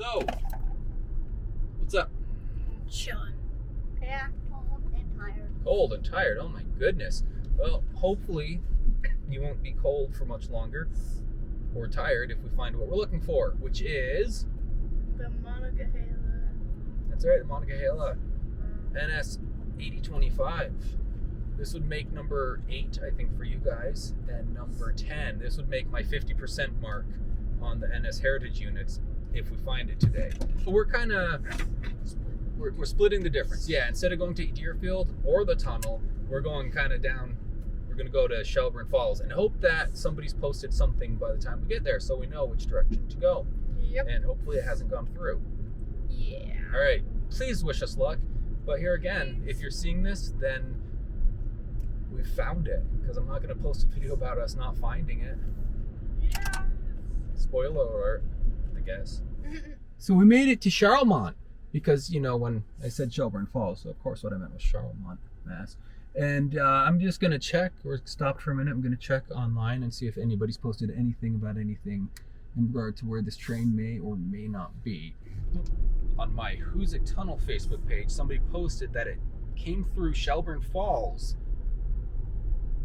So, what's up? Chilling. Yeah, cold and tired. Cold and tired. Oh my goodness. Well, hopefully you won't be cold for much longer or tired if we find what we're looking for, which is The Monongahela. that's right, the Monongahela NS 8025. This would make number 8, I think, for you guys, and number 10. This would make my 50% mark on the NS Heritage units if we find it today. But we're kind of we're splitting the difference. Yeah, instead of going to Deerfield or the tunnel, we're going kind of down. We're going to go to Shelburne Falls and hope that somebody's posted something by the time we get there, so we know which direction to go. Yep. And hopefully it hasn't gone through. Yeah. All right, please wish us luck. But here again, if you're seeing this, then we found it, because I'm not going to post a video about us not finding it. Yeah. Spoiler alert, I guess. So we made it to Charlemont, because, you know, when I said Shelburne Falls, so of course what I meant was Charlemont, Mass. And I'm just going to check, or stop for a minute, I'm going to check online and see if anybody's posted anything about anything in regard to where this train may or may not be. On my Hoosac Tunnel Facebook page, somebody posted that it came through Shelburne Falls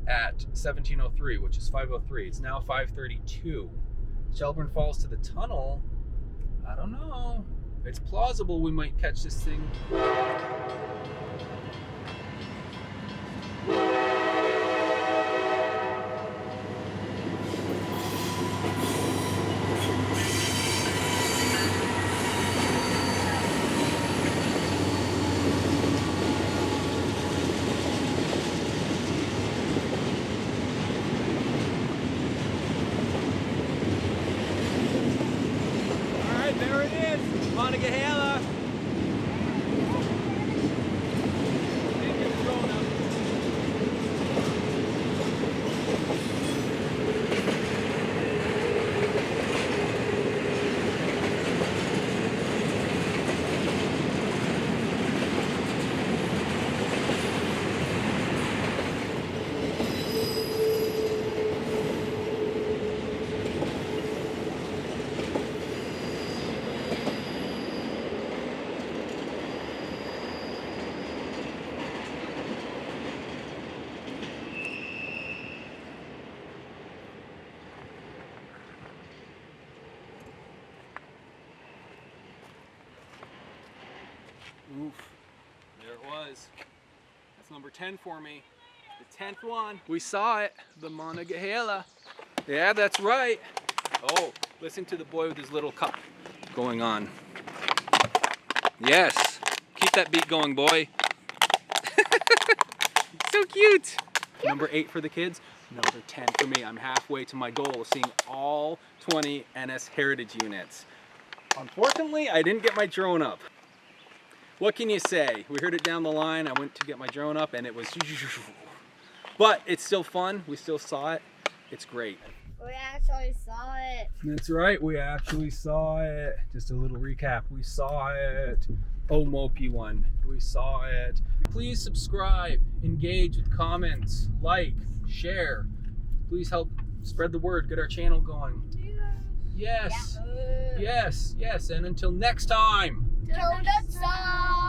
at 1703, which is 5:03. It's now 5:32. Shelburne Falls to the tunnel, I don't know. It's plausible we might catch this thing. There it is, Monongahela. Didn't get the drone up. Oof, there it was. That's number 10 for me. The 10th one. We saw it, the Monongahela. Yeah, that's right. Oh, listen to the boy with his little cup going on. Yes, keep that beat going, boy. So cute. Number 8 for the kids, number 10 for me. I'm halfway to my goal of seeing all 20 NS Heritage units. Unfortunately, I didn't get my drone up. What can you say? We heard it down the line. I went to get my drone up and it was... But it's still fun. We still saw it. It's great. We actually saw it. That's right. We actually saw it. Just a little recap. We saw it. Oh, Mopey one. We saw it. Please subscribe, engage with comments, like, share. Please help spread the word. Get our channel going. Yes. Yeah. Yes. Yes. And until next time. Till next time.